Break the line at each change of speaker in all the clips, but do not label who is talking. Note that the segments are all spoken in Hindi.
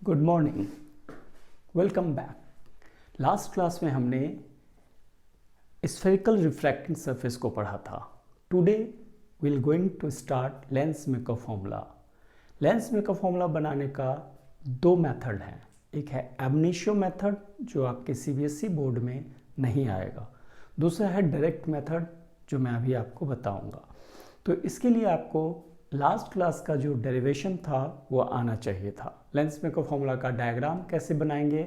Good morning, welcome back. Last class में हमने स्फेरिकल रिफ्रैक्टिंग सरफेस को पढ़ा था। Today will going to start lens maker formula. Lens maker formula बनाने का दो मेथड हैं। एक है एब इनिशियो मेथड जो आपके सीबीएसई बोर्ड में नहीं आएगा, दूसरा है डायरेक्ट मेथड जो मैं अभी आपको बताऊंगा। तो इसके लिए आपको लास्ट क्लास का जो डेरिवेशन था वो आना चाहिए था। लेंस मेकर फॉर्मूला का डायग्राम कैसे बनाएंगे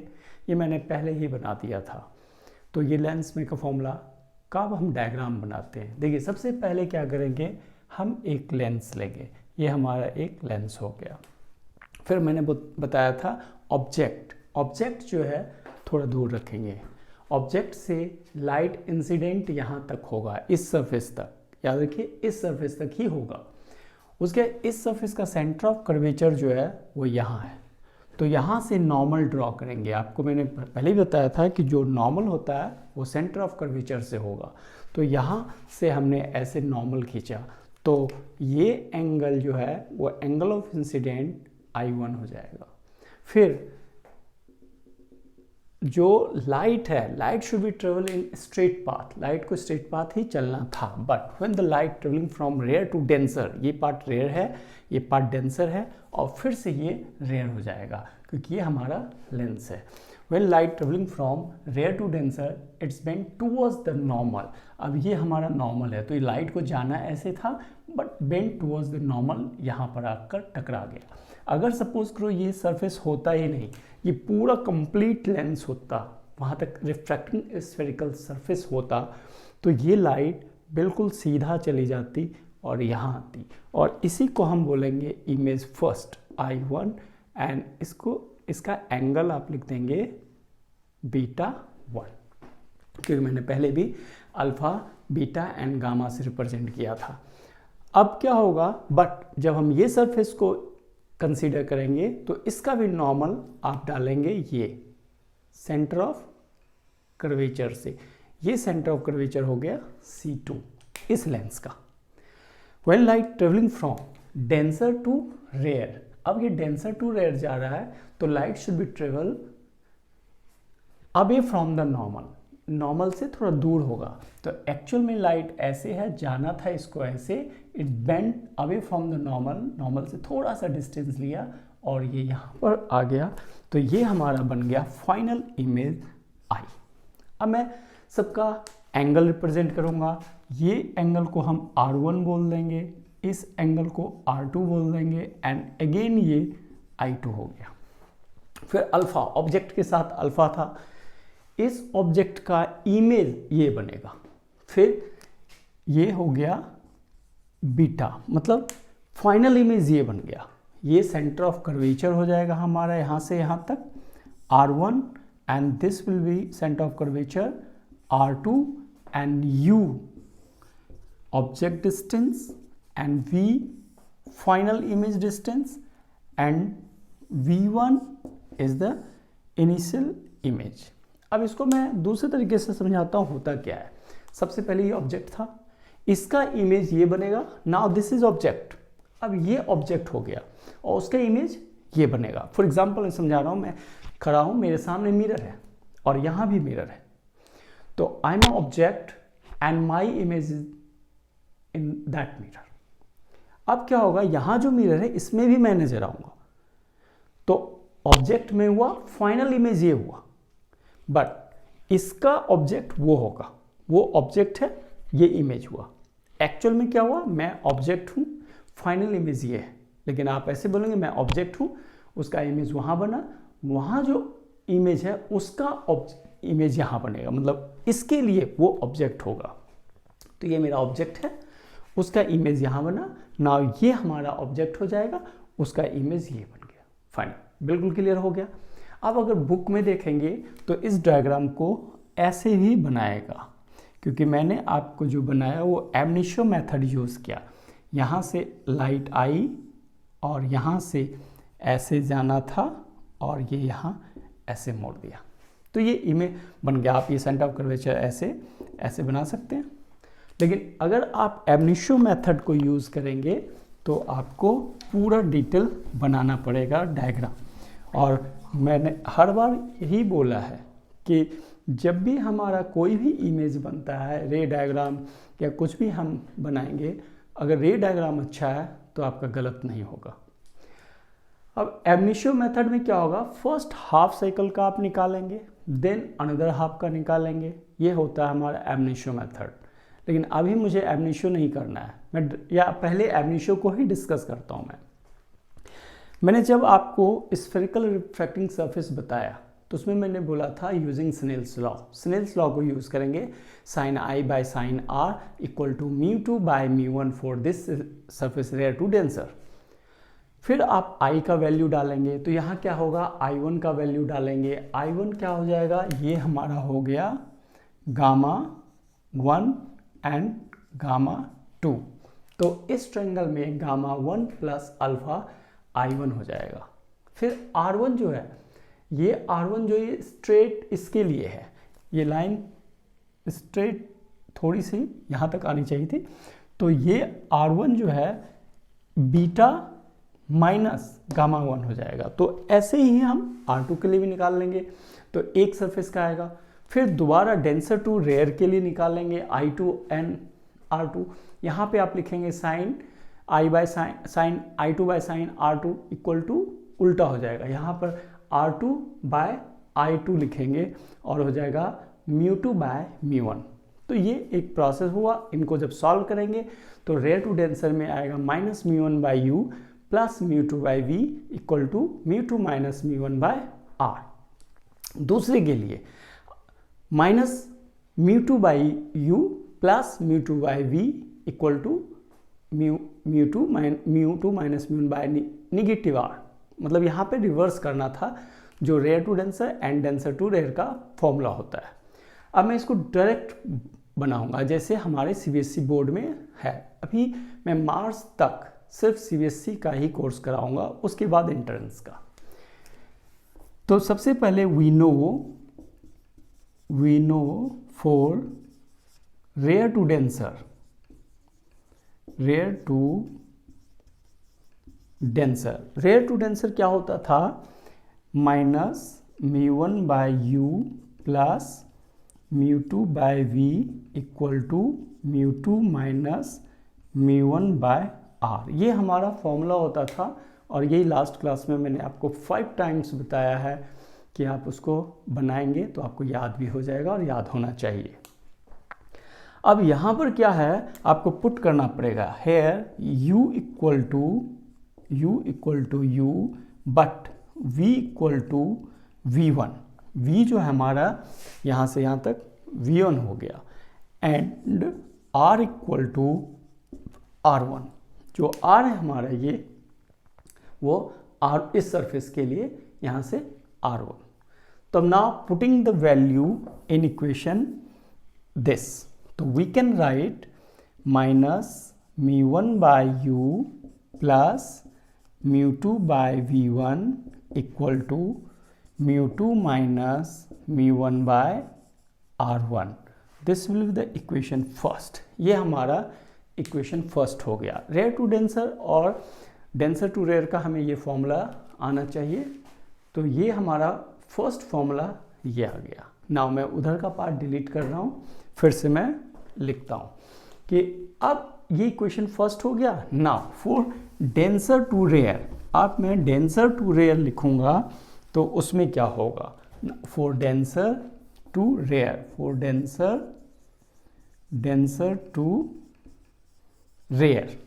ये मैंने पहले ही बना दिया था। तो ये लेंस मेकर फॉर्मूला का हम डायग्राम बनाते हैं। देखिए सबसे पहले क्या करेंगे, हम एक लेंस लेंगे। ये हमारा एक लेंस हो गया। फिर मैंने बताया था ऑब्जेक्ट जो है थोड़ा दूर रखेंगे। ऑब्जेक्ट से लाइट इंसिडेंट यहाँ तक होगा, इस सरफेस तक, याद रखिए इस सरफेस तक ही होगा। उसके इस सरफेस का सेंटर ऑफ कर्वेचर जो है वो यहाँ है। तो यहाँ से नॉर्मल ड्रॉ करेंगे। आपको मैंने पहले ही बताया था कि जो नॉर्मल होता है वो सेंटर ऑफ कर्वेचर से होगा। तो यहाँ से हमने ऐसे नॉर्मल खींचा तो ये एंगल जो है वो एंगल ऑफ इंसिडेंट I1 हो जाएगा। फिर जो लाइट है, light should be travel in straight path. Light को स्ट्रेट पाथ ही चलना था, but when the light travelling from rare to denser, ये पार्ट रेयर है, ये पार्ट डेंसर है, और फिर से ये रेयर हो जाएगा क्योंकि ये हमारा लेंस है। When light travelling from rare to denser it's bent towards the normal. अब ये हमारा नॉर्मल है, तो ये लाइट को जाना ऐसे था but bent towards the normal, यहाँ पर आकर टकरा गया। अगर सपोज करो ये सरफेस होता ही नहीं, ये पूरा कंप्लीट लेंस होता, वहाँ तक रिफ्रैक्टिंग स्फेरिकल सरफेस होता, तो ये लाइट बिल्कुल सीधा चली जाती और यहाँ आती, और इसी को हम बोलेंगे इमेज फर्स्ट I1, एंड इसका एंगल आप लिख देंगे β1, क्योंकि मैंने पहले भी अल्फा, बीटा एंड गामा से रिप्रेजेंट किया था। अब क्या होगा, बट जब हम ये सरफेस को कंसीडर करेंगे तो इसका भी नॉर्मल आप डालेंगे ये सेंटर ऑफ कर्वेचर से। ये सेंटर ऑफ कर्वेचर हो गया C2 इस लेंस का। When light travelling from denser to rare, अब ये डेंसर टू रेयर जा रहा है तो light should be travel away from the normal, normal से थोड़ा दूर होगा। तो एक्चुअल में लाइट ऐसे है, जाना था इसको ऐसे, it bend away from the normal, normal से थोड़ा सा डिस्टेंस लिया और ये यहाँ पर आ गया। तो ये हमारा बन गया फाइनल इमेज I। अब मैं सबका एंगल रिप्रेजेंट करूँगा। ये एंगल को हम R1 बोल देंगे, इस एंगल को R2 बोल देंगे, एंड अगेन ये I2 हो गया। फिर अल्फा, ऑब्जेक्ट के साथ अल्फा था, इस ऑब्जेक्ट का इमेज ये बनेगा। फिर ये हो गया बीटा, मतलब फाइनल इमेज ये बन गया। ये सेंटर ऑफ कर्वेचर हो जाएगा हमारा यहाँ से यहाँ तक R1, and this will B centre of curvature R2, and U object distance, and V final image distance, and V1 is the initial image. अब इसको मैं दूसरे तरीके से समझाता हूँ होता क्या है। सबसे पहले ये ऑब्जेक्ट था, इसका इमेज ये बनेगा। नाउ दिस इज ऑब्जेक्ट, अब ये ऑब्जेक्ट हो गया और उसका इमेज ये बनेगा। फॉर एग्जांपल मैं समझा रहा हूँ, मैं खड़ा हूँ, मेरे सामने मिरर है और यहाँ भी मिरर है, तो I am object and my image is in that mirror. अब क्या होगा, यहाँ जो मिरर है इसमें भी मैं नजर आऊंगा, तो ऑब्जेक्ट में हुआ, फाइनल इमेज ये हुआ, बट इसका ऑब्जेक्ट वो होगा, वो ऑब्जेक्ट है, ये इमेज हुआ। एक्चुअल में क्या हुआ, मैं ऑब्जेक्ट हूँ, फाइनल इमेज ये है, लेकिन आप ऐसे बोलेंगे मैं ऑब्जेक्ट हूँ, उसका इमेज वहाँ बना, वहाँ जो इमेज है उसका इमेज यहाँ बनेगा, मतलब इसके लिए वो ऑब्जेक्ट होगा। तो ये मेरा ऑब्जेक्ट है, उसका इमेज यहाँ बना, नाउ ये हमारा ऑब्जेक्ट हो जाएगा, उसका इमेज ये बन गया। फाइन, बिल्कुल क्लियर हो गया। अब अगर बुक में देखेंगे तो इस डायग्राम को ऐसे ही बनाएगा, क्योंकि मैंने आपको जो बनाया वो एब इनिशियो मेथड यूज़ किया। यहाँ से लाइट आई और यहाँ से ऐसे जाना था और ये यहाँ ऐसे मोड़ दिया, तो ये इमेज बन गया। आप ये सेंटर ऑफ कर्वेचर ऐसे बना सकते हैं, लेकिन अगर आप एब इनिशियो मेथड को यूज़ करेंगे तो आपको पूरा डिटेल बनाना पड़ेगा डायग्राम। और मैंने हर बार यही बोला है कि जब भी हमारा कोई भी इमेज बनता है, रे डायग्राम या कुछ भी हम बनाएंगे, अगर रे डायग्राम अच्छा है तो आपका गलत नहीं होगा। अब एब इनिशियो मेथड में क्या होगा, फर्स्ट हाफ साइकिल का आप निकालेंगे, देन अनदर हाफ का निकालेंगे, ये होता है हमारा एब इनिशियो मेथड। लेकिन अभी मुझे एब इनिशियो नहीं करना है, मैं या पहले एब इनिशियो को ही डिस्कस करता हूँ। मैंने जब आपको स्फेरिकल रिफ्रैक्टिंग सरफेस बताया तो उसमें मैंने बोला था using Snell's law. Snell's law को यूज़ करेंगे, sine i by sine r equal to μ2 by μ1 for this surface rare to denser. फिर आप I का वैल्यू डालेंगे, तो यहाँ क्या होगा, I1 का वैल्यू डालेंगे। I1 क्या हो जाएगा, ये हमारा हो गया गामा 1 एंड गामा 2। तो इस ट्रायंगल में गामा 1 प्लस अल्फा I1 हो जाएगा। फिर R1 जो है, ये R1 जो ये स्ट्रेट इसके लिए है, ये लाइन स्ट्रेट थोड़ी सी यहाँ तक आनी चाहिए थी, तो ये R1 जो है बीटा माइनस गामा 1 हो जाएगा। तो ऐसे ही हम R2 के लिए भी निकाल लेंगे, तो एक सरफेस का आएगा। फिर दोबारा डेंसर टू रेयर के लिए निकालेंगे I2 एंड R2। यहाँ पे आप लिखेंगे sine I by sine I2 by sine R2 equal to उल्टा हो जाएगा, यहाँ पर R2 बाय I2 लिखेंगे और हो जाएगा μ2 बाय μ1। तो ये एक प्रोसेस हुआ। इनको जब सॉल्व करेंगे तो रेयर टू डेंसर में आएगा minus μ1 by u plus μ2 by v equal to μ2 minus μ1 by r। दूसरे के लिए minus μ2 by u plus μ2 by v equal to μ2 minus μ1 by negative r। मतलब यहाँ पे रिवर्स करना था जो rare to denser and denser to rare का फॉर्मूला होता है। अब मैं इसको डायरेक्ट बनाऊंगा जैसे हमारे सीबीएसई बोर्ड में है। अभी मैं मार्च तक सिर्फ सीबीएसई का ही कोर्स कराऊंगा, उसके बाद एंट्रेंस का। तो सबसे पहले we know for rare to denser, rare to denser क्या होता था, minus μ1 by u plus μ2 by v equal to μ2 minus μ1 by r। ये हमारा फॉर्मूला होता था और यही लास्ट क्लास में मैंने आपको 5 टाइम्स बताया है कि आप उसको बनाएंगे तो आपको याद भी हो जाएगा और याद होना चाहिए। अब यहाँ पर क्या है, आपको पुट करना पड़ेगा here u equal to u but v equal to v1। v जो है हमारा यहाँ से यहाँ तक v1 हो गया and r equal to r1। जो r है हमारा ये वो r इस सरफेस के लिए यहाँ से r1। तो now putting the value in equation this, तो we can write minus μ1 by u plus μ2 by v1 equal to μ2 minus μ1 by r1। This will be the equation first. ये हमारा इक्वेशन फर्स्ट हो गया। रेयर टू डेंसर और डेंसर टू रेयर का हमें ये फॉर्मूला आना चाहिए, तो ये हमारा फर्स्ट फॉर्मूला ये आ गया। नाउ मैं उधर का पार्ट डिलीट कर रहा हूँ, फिर से मैं लिखता हूँ कि अब ये इक्वेशन फर्स्ट हो गया। Now for denser to rare, अब मैं डेंसर टू रेयर लिखूंगा तो उसमें क्या होगा, for denser to rare, for denser to rare,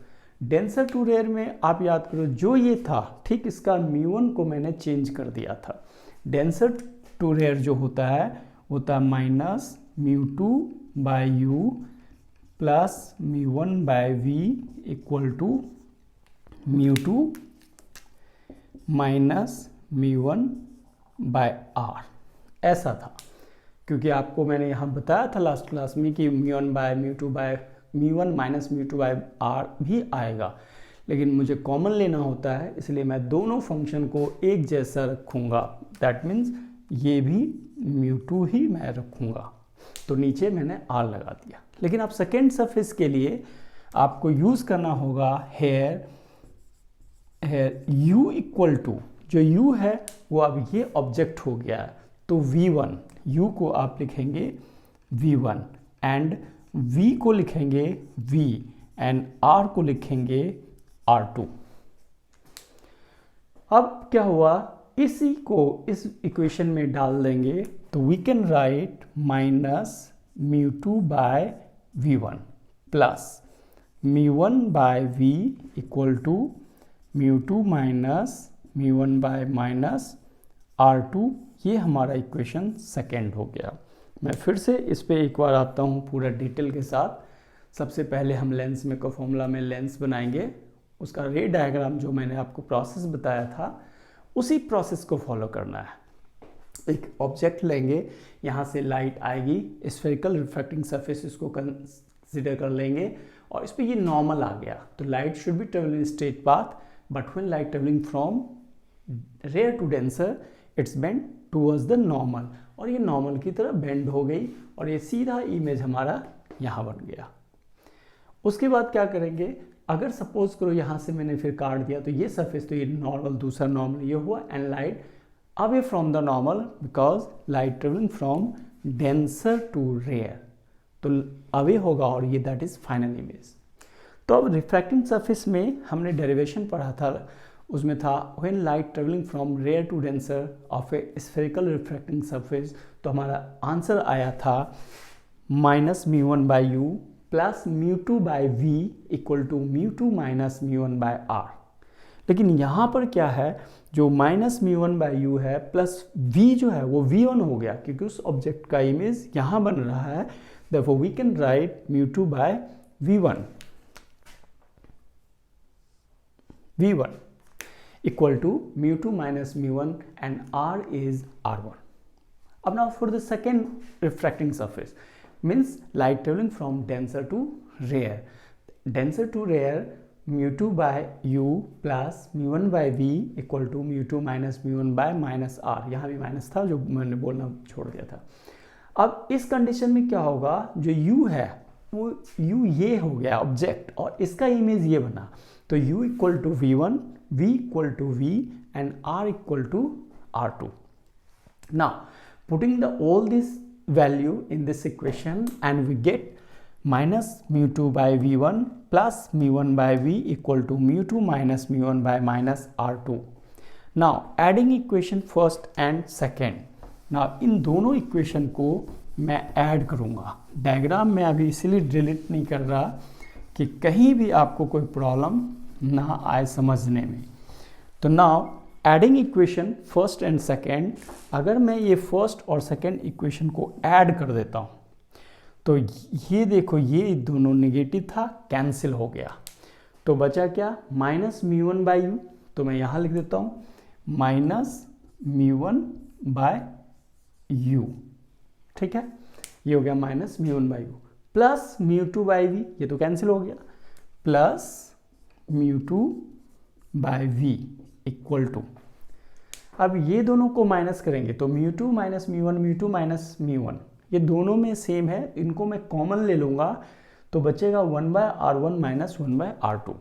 denser to rare में आप याद करो जो ये था ठीक इसका μ1 को मैंने चेंज कर दिया था। डेंसर टू रेयर जो होता है minus μ2 by u plus μ1 by v equal to μ2 minus μ1 by r। ऐसा था क्योंकि आपको मैंने यहाँ बताया था लास्ट क्लास में कि μ1 by μ2 by μ1 minus μ2 by r भी आएगा, लेकिन मुझे कॉमन लेना होता है इसलिए मैं दोनों फंक्शन को एक जैसा रखूँगा। दैट मीन्स ये भी μ2 ही मैं रखूँगा, तो नीचे मैंने r लगा दिया। लेकिन आप सेकेंड सरफेस के लिए आपको यूज़ करना होगा हेयर u इक्वल टू, जो u है वो अब ये ऑब्जेक्ट हो गया है, तो v1, u को आप लिखेंगे v1 एंड v को लिखेंगे v एंड r को लिखेंगे r2। अब क्या हुआ, इसी को इस इक्वेशन में डाल देंगे तो we can write minus μ2 by v1 plus μ1 by v equal to μ2 minus μ1 by minus r2। ये हमारा इक्वेशन सेकेंड हो गया। मैं फिर से इस पे एक बार आता हूँ पूरा डिटेल के साथ। सबसे पहले हम लेंस में का फॉर्मूला में लेंस बनाएंगे, उसका रे डायग्राम जो मैंने आपको प्रोसेस बताया था उसी प्रोसेस को फॉलो करना है। एक ऑब्जेक्ट लेंगे, यहाँ से लाइट आएगी, स्फेरिकल रिफ्रैक्टिंग सरफेस इसको कंसीडर कर लेंगे और इस पर ये नॉर्मल आ गया, तो light should be travelling straight path, but when light travelling from rare to denser it's bend towards the normal, और ये नॉर्मल की तरह बेंड हो गई और ये सीधा इमेज हमारा यहाँ बन गया। उसके बाद क्या करेंगे, अगर सपोज करो यहाँ से मैंने फिर काट दिया तो ये सरफेस, तो ये नॉर्मल, दूसरा नॉर्मल ये हुआ and light away from the normal because light travelling from denser to rare, तो अवे होगा और ये दैट इज फाइनल इमेज। तो अब रिफ्रैक्टिंग सरफेस में हमने डेरिवेशन पढ़ा था, उसमें था when light travelling from rare to denser of a spherical refracting surface, तो हमारा आंसर आया था minus μ1 by u plus μ2 by we equal to μ2 minus μ1 by r. लेकिन यहाँ पर क्या है, जो माइनस μ1 बाई यू है प्लस v जो है वो v1 हो गया, क्योंकि उस ऑब्जेक्ट का इमेज यहाँ बन रहा है, therefore we can write μ2 by v1 equal to μ2 minus μ1 and r is r1. अब now for the second refracting surface means light traveling from denser to rare. Denser to rare μ2 by u plus μ1 by v equal to μ2 minus μ1 by minus r. यहाँ भी माइनस था जो मैंने बोलना छोड़ दिया था। अब इस कंडीशन में क्या होगा, जो u है वो u ये हो गया ऑब्जेक्ट और इसका इमेज ये बना, तो u equal to v1, v equal to v and r equal to r2. Now putting the all this value in this equation and we get minus μ2 by v1 plus μ1 by v equal to μ2 minus μ1 by minus r2. Now adding equation first and second. Now इन दोनों इक्वेशन को मैं ऐड करूँगा। डायग्राम में अभी इसीलिए डिलीट नहीं कर रहा कि कहीं भी आपको कोई प्रॉब्लम ना आए समझने में। तो now adding equation first and second, अगर मैं ये फर्स्ट और सेकेंड इक्वेशन को ऐड कर देता हूँ तो ये देखो ये दोनों नेगेटिव था, कैंसिल हो गया, तो बचा क्या, माइनस μ1 बाई यू, तो मैं यहाँ लिख देता हूँ माइनस μ1 बाय यू, ठीक है, ये हो गया minus μ1 by u, plus μ2 by v, ये तो कैंसिल हो गया, plus μ2 by we equal to, अब ये दोनों को माइनस करेंगे तो μ2 माइनस μ1, μ2 माइनस μ1, ये दोनों में सेम है, इनको मैं कॉमन ले लूँगा तो बचेगा 1 by r1 minus 1 by r2,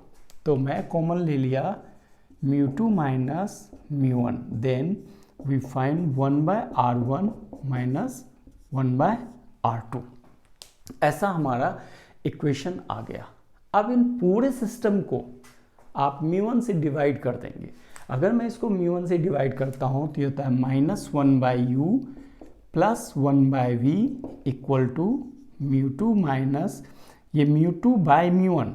तो मैं कॉमन ले लिया μ2 minus μ1, then we find 1 by r1 minus 1 by r2। ऐसा हमारा इक्वेशन आ गया। अब इन पूरे सिस्टम को आप μ1 से डिवाइड कर देंगे। अगर मैं इसको μ1 से डिवाइड करता हूँ तो ये होता है minus 1 by u plus 1 by we equal to μ2 minus ये μ2 by μ1,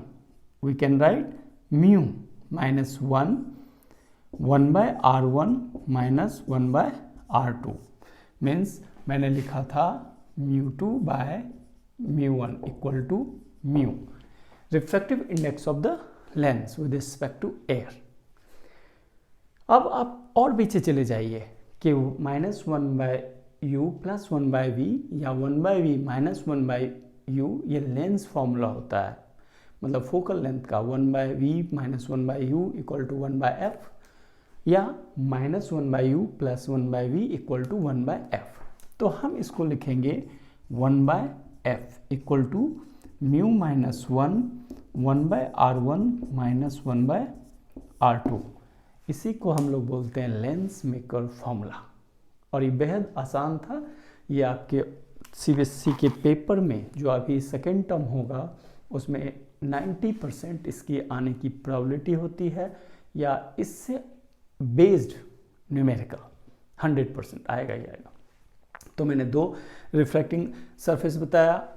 we can write μ minus 1 by r1 minus 1 by r2, means मैंने लिखा था μ2 by μ1 equal to μ, refractive index of the lens with respect to air. अब आप और पीछे चले जाइए कि minus 1 by u plus 1 by v या 1 by v minus 1 by u, ये लेंस फॉर्मूला होता है, मतलब फोकल लेंथ का 1 by v minus 1 by u equal to 1 by f, या minus 1 by u plus 1 by v equal to 1 by f. तो हम इसको लिखेंगे 1 by f equal to mu minus 1 by r1 minus 1 by r2 इसी को हम लोग बोलते हैं लेंस मेकर फॉर्मूला। और ये बेहद आसान था। ये आपके CBSE के पेपर में जो अभी सेकेंड टर्म होगा उसमें 90% इसकी आने की प्रोबेबिलिटी होती है, या इससे बेस्ड न्यूमेरिकल 100% आएगा ही आएगा। तो मैंने 2 रिफ्रैक्टिंग सरफेस बताया,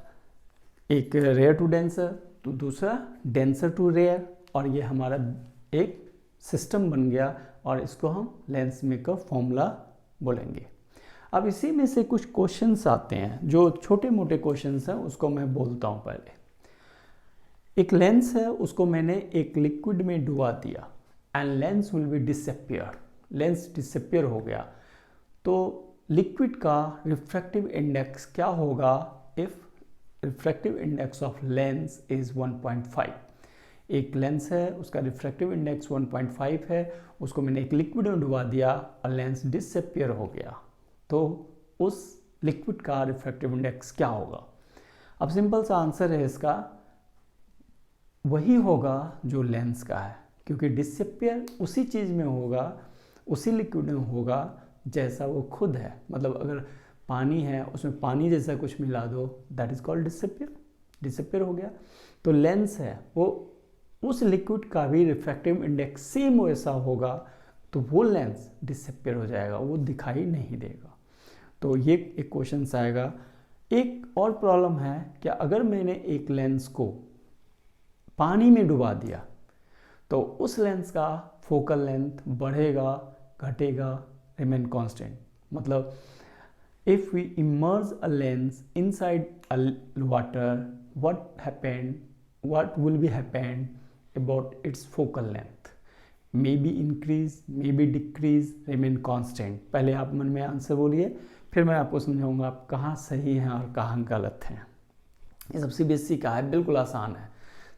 एक रेयर टू डेंसर तो दूसरा डेंसर टू रेयर, और ये हमारा एक सिस्टम बन गया और इसको हम लेंस मेकर फॉर्मूला बोलेंगे। अब इसी में से कुछ क्वेश्चंस आते हैं, जो छोटे मोटे क्वेश्चंस हैं उसको मैं बोलता हूँ। पहले एक लेंस है, उसको मैंने एक लिक्विड में डुबा दिया and lens will be disappear, lens disappear हो गया। तो लिक्विड का रिफ्रैक्टिव इंडेक्स क्या होगा if refractive index of lens is 1.5। एक लेंस है, उसका रिफ्रैक्टिव इंडेक्स 1.5 है, उसको मैंने एक लिक्विड में डुबा दिया और लेंस डिसअपियर हो गया, तो उस लिक्विड का रिफ्रैक्टिव इंडेक्स क्या होगा? अब सिंपल सा आंसर है इसका, वही होगा जो लेंस का है, क्योंकि डिसअपियर उसी चीज़ में होगा, उसी लिक्विड में होगा जैसा वो खुद है। मतलब अगर पानी है, उसमें पानी जैसा कुछ मिला दो, that is called disappear, disappear हो गया। तो लेंस है, वो उस लिक्विड का भी रिफ्रैक्टिव इंडेक्स सेम वैसा होगा, तो वो लेंस डिसअपियर हो जाएगा, वो दिखाई नहीं देगा। तो ये एक क्वेश्चन आएगा। एक और प्रॉब्लम है कि अगर मैंने एक लेंस को पानी में डुबा दिया तो उस लेंस का फोकल लेंथ बढ़ेगा, घटेगा, रिमेन कांस्टेंट। मतलब if we immerse a lens inside a water, what will be happen about its focal length? Maybe increase, maybe decrease, remain constant। पहले आप मन में आंसर बोलिए, फिर मैं आपको समझाऊंगा आप कहाँ सही हैं और कहाँ गलत हैं। ये सब CBSE का है, बिल्कुल आसान है।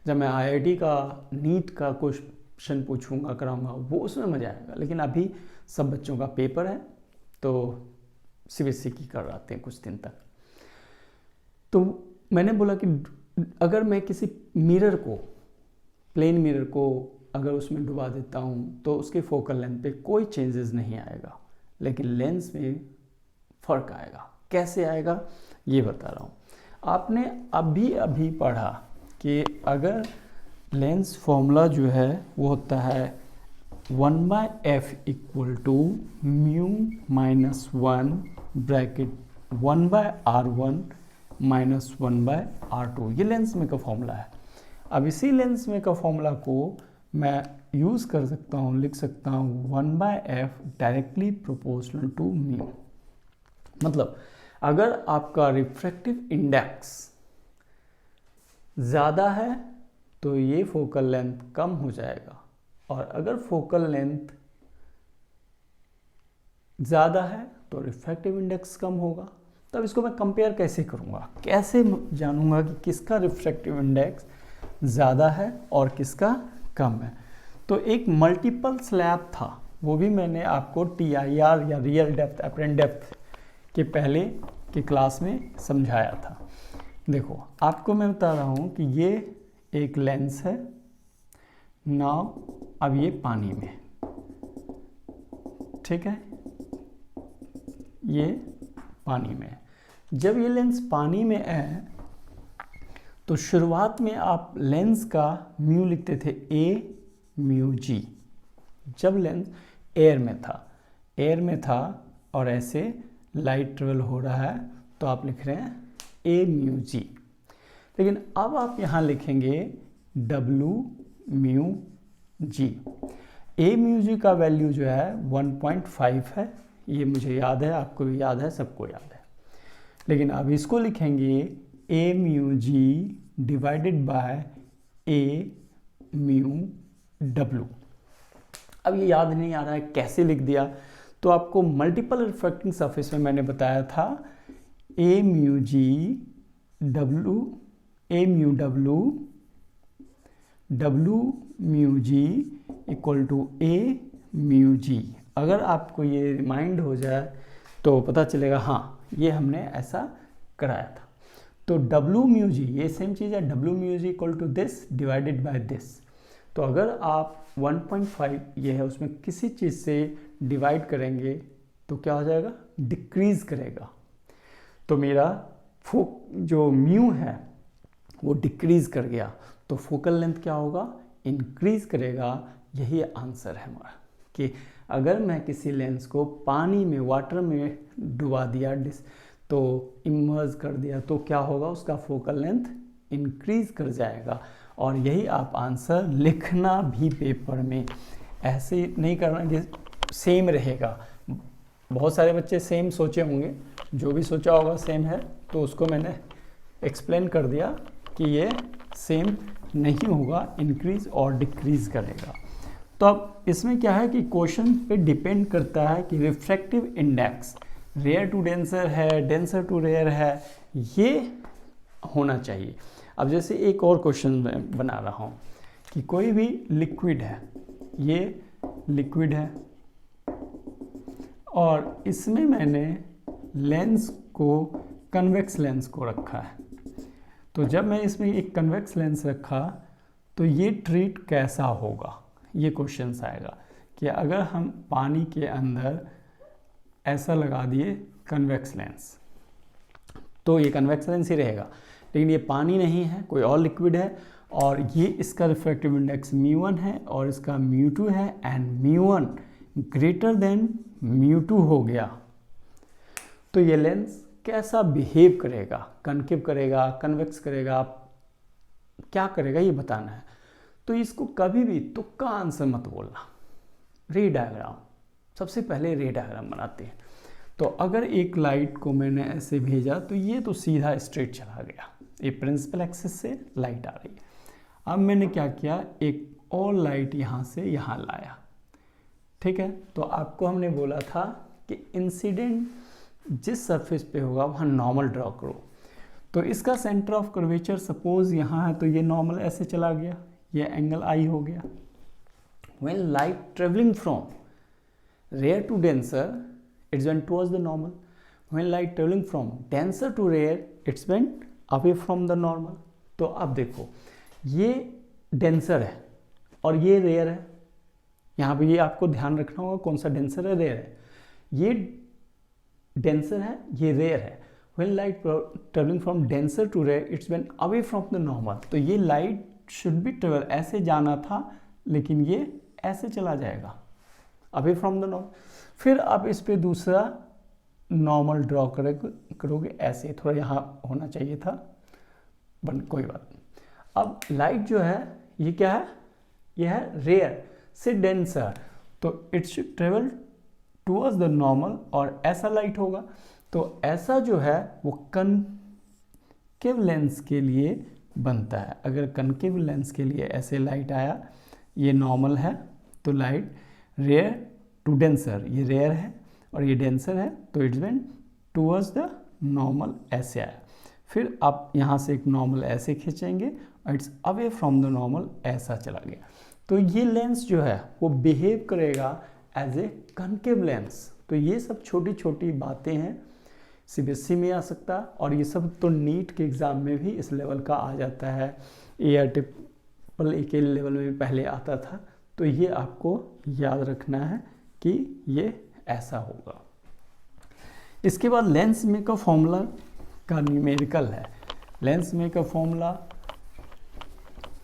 जब मैं IIT का नीट का क्वेश्चन पूछूंगा, कराऊंगा, वो उसमें मजा आएगा। लेकिन अभी सब बच्चों का पेपर है, तो CBSE की कर रहे हैं कुछ दिन तक। तो मैंने बोला कि अगर मैं किसी मिरर को, प्लेन मिरर को अगर उसमें डुबा देता हूँ तो उसके फोकल लेंथ पे कोई चेंजेस नहीं आएगा, लेकिन लेंस में फ़र्क आएगा। कैसे आएगा ये बता रहा हूँ। आपने अभी पढ़ा कि अगर लेंस फॉर्मूला जो है वो होता है 1/f equal to mu minus 1 bracket 1/r1 minus 1/r2। ये लेंस में का फॉर्मूला है। अब इसी लेंस में का फॉर्मूला को मैं यूज़ कर सकता हूँ, लिख सकता हूँ 1/f directly proportional to mu. मतलब अगर आपका रिफ्रैक्टिव इंडेक्स ज़्यादा है तो ये फोकल लेंथ कम हो जाएगा, और अगर फोकल लेंथ ज़्यादा है तो रिफ्रैक्टिव इंडेक्स कम होगा। तब इसको मैं कंपेयर कैसे करूँगा, कैसे जानूँगा कि किसका रिफ्रैक्टिव इंडेक्स ज़्यादा है और किसका कम है? तो एक मल्टीपल स्लैब था, वो भी मैंने आपको TIR या रियल डेप्थ अपरेंट डेप्थ के पहले के क्लास में समझाया था। देखो आपको मैं बता रहा हूँ कि ये एक लेंस है, नाउ अब ये पानी में, ठीक है, ये पानी में। जब ये लेंस पानी में है तो शुरुआत में आप लेंस का म्यू लिखते थे A म्यू G। जब लेंस एयर में था और ऐसे लाइट ट्रेवल हो रहा है तो आप लिख रहे हैं A म्यू G। लेकिन अब आप यहाँ लिखेंगे W mu G। A mu G का वैल्यू जो है 1.5 है, ये मुझे याद है, आपको भी याद है, सबको याद है। लेकिन अब इसको लिखेंगे A mu G divided by A mu W। अब ये याद नहीं आ रहा है कैसे लिख दिया, तो आपको मल्टीपल रिफ्रैक्टिंग सरफेस में मैंने बताया था A mu G W A mu W mu G equal to A mu G। अगर आपको ये रिमाइंड हो जाए तो पता चलेगा हाँ ये हमने ऐसा कराया था। तो W म्यू G ये सेम चीज़ है, W mu G equal to this divided by this. तो अगर आप 1.5 ये है, उसमें किसी चीज़ से डिवाइड करेंगे तो क्या हो जाएगा, डिक्रीज़ करेगा। तो मेरा जो म्यू है वो डिक्रीज़ कर गया, तो फोकल लेंथ क्या होगा, इंक्रीज़ करेगा। यही आंसर है हमारा कि अगर मैं किसी लेंस को पानी में, वाटर में डुबा दिया, तो इमर्ज कर दिया, तो क्या होगा, उसका फोकल लेंथ इंक्रीज़ कर जाएगा। और यही आप आंसर लिखना भी पेपर में, ऐसे नहीं करना कि सेम रहेगा। बहुत सारे बच्चे सेम सोचे होंगे, जो भी सोचा होगा सेम है, तो उसको मैंने एक्सप्लेन कर दिया कि ये सेम नहीं होगा, इंक्रीज और डिक्रीज करेगा। तो अब इसमें क्या है कि क्वेश्चन पे डिपेंड करता है कि refractive index rare to denser है, डेंसर टू रेयर है, ये होना चाहिए। अब जैसे एक और क्वेश्चन बना रहा हूँ कि कोई भी लिक्विड है, ये लिक्विड है और इसमें मैंने लेंस को, कन्वेक्स लेंस को रखा है। तो जब मैं इसमें एक कन्वेक्स लेंस रखा तो ये ट्रीट कैसा होगा, ये क्वेश्चन आएगा कि अगर हम पानी के अंदर ऐसा लगा दिए कन्वेक्स लेंस, तो ये कन्वेक्स लेंस ही रहेगा, लेकिन ये पानी नहीं है, कोई और लिक्विड है, और ये इसका रिफ्रैक्टिव इंडेक्स μ1 है और इसका μ2 है, एंड μ1 ग्रेटर देन μ2 हो गया, तो ये लेंस कैसा बिहेव करेगा, कनकेव करेगा, कन्वेक्स करेगा, क्या करेगा ये बताना है। तो इसको कभी भी तुक्का आंसर मत बोलना। रे डायग्राम, सबसे पहले रे डायग्राम बनाते हैं। तो अगर एक लाइट को मैंने ऐसे भेजा तो ये तो सीधा स्ट्रेट चला गया, ये प्रिंसिपल एक्सिस से लाइट आ रही है। अब मैंने क्या किया, एक और लाइट यहाँ से यहाँ लाया, ठीक है। तो आपको हमने बोला था कि इंसिडेंट जिस सरफेस पे होगा वहाँ नॉर्मल ड्रॉ करो। तो इसका सेंटर ऑफ कर्वेचर सपोज यहाँ है, तो ये नॉर्मल ऐसे चला गया, ये एंगल आई हो गया। When light travelling from rare to denser it's went towards the normal, when light travelling from denser to rare it's went away from the normal. तो अब देखो, ये डेंसर है और ये रेयर है, यहाँ पे ये आपको ध्यान रखना होगा कौन सा डेंसर है, रेयर है। ये डेंसर है, ये रेयर है। When light travelling from denser to rare it's went away from the normal, तो ये लाइट शुड बी ट्रेवल, ऐसे जाना था लेकिन ये ऐसे चला जाएगा, अवे फ्रॉम द नॉर्मल। फिर आप इस पे दूसरा नॉर्मल ड्रॉ करोगे, ऐसे थोड़ा यहाँ होना चाहिए था, बट कोई बात नहीं। अब लाइट जो है ये क्या है, ये है रेयर से डेंसर, तो it should travel towards the normal, और ऐसा लाइट होगा। तो ऐसा जो है वो कनकेव लेंस के लिए बनता है। अगर कनकेव लेंस के लिए ऐसे लाइट आया, ये नॉर्मल है, तो लाइट रेयर टू डेंसर, ये रेयर है और ये डेंसर है, तो it's went towards the normal, ऐसे आया। फिर आप यहाँ से एक नॉर्मल ऐसे खींचेंगे और it's away from the normal, ऐसा चला गया। तो ये लेंस जो है वो बिहेव करेगा एज ए कनकेव लेंस। तो ये सब छोटी छोटी बातें हैं, सीबीएसई में आ सकता है, और ये सब तो नीट के एग्ज़ाम में भी इस लेवल का आ जाता है, AREE के लेवल में पहले आता था। तो ये आपको याद रखना है कि ये ऐसा होगा। इसके बाद लेंस मेकर फॉर्मूला का न्यूमेरिकल है। लेंस मेकर फॉर्मूला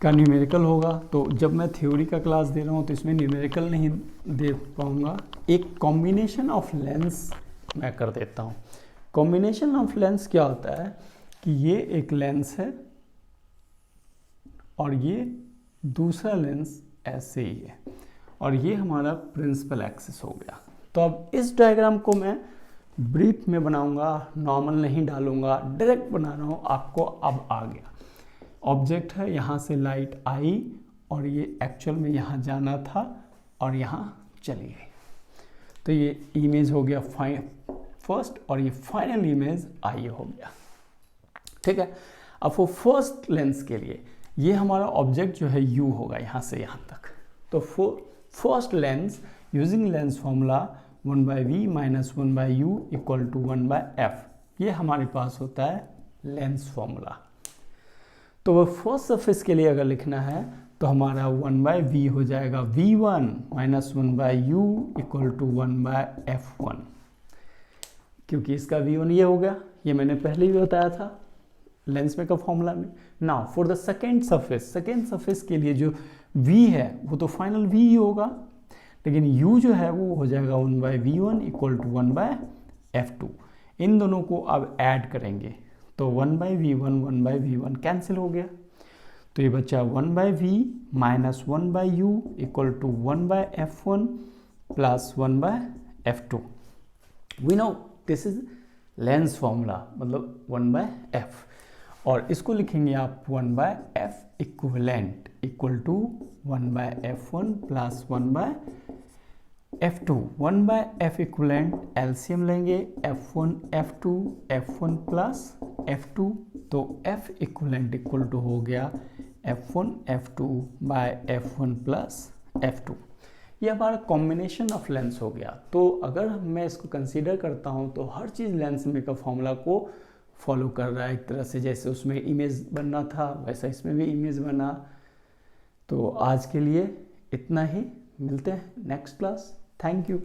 का न्यूमेरिकल होगा, तो जब मैं थ्योरी का क्लास दे रहा हूँ तो इसमें न्यूमेरिकल नहीं दे पाऊँगा। एक कॉम्बिनेशन ऑफ लेंस मैं कर देता हूँ। कॉम्बिनेशन ऑफ लेंस क्या होता है कि ये एक लेंस है और ये दूसरा लेंस ऐसे ही है, और ये हमारा प्रिंसिपल एक्सिस हो गया। तो अब इस डायग्राम को मैं ब्रीफ में बनाऊंगा, नॉर्मल नहीं डालूंगा, डायरेक्ट बना रहा हूँ आपको। अब आ गया ऑब्जेक्ट है, यहाँ से लाइट आई और ये एक्चुअल में यहाँ जाना था और यहाँ चली गई। तो ये इमेज हो गया फर्स्ट, और ये फाइनल इमेज आई हो गया, ठीक है। अब वो फर्स्ट लेंस के लिए ये हमारा ऑब्जेक्ट जो है यू होगा यहाँ से यहाँ तक। तो first lens using lens formula 1/v minus 1/u equal to 1/f, ये हमारे पास होता है लेंस फॉर्मूला। तो वो फर्स्ट सरफेस के लिए अगर लिखना है तो हमारा 1/v हो जाएगा v1 minus 1/u equal to 1/f1, क्योंकि इसका v1 ये हो गया, ये मैंने पहले भी बताया था लेंस मेकर फॉर्मूला में। Now for the second surface के लिए जो v है वो तो फाइनल v ही होगा, लेकिन u जो है वो हो जाएगा 1/v1 इक्वल टू 1/f2। इन दोनों को अब ऐड करेंगे तो 1/v1 1/v1 कैंसिल हो गया, तो ये बचा 1/v minus 1/u equal to 1/f1 plus 1/f2। We know this is lens formula, मतलब 1/f, और इसको लिखेंगे आप 1/f equivalent equal to 1/f1 plus 1/f2। 1/f equivalent LCM लेंगे, f1 f2 f1 plus f2, तो f इक्विवेलेंट इक्वल टू हो गया f1 f2 bye f1 plus f2। ये हमारा कॉम्बिनेशन ऑफ लेंस हो गया। तो अगर मैं इसको कंसीडर करता हूँ तो हर चीज़ लेंस मेकर फॉर्मूला को फॉलो कर रहा है एक तरह से, जैसे उसमें इमेज बनना था वैसा इसमें भी इमेज बना। तो आज के लिए इतना ही, मिलते हैं नेक्स्ट क्लास। Thank you.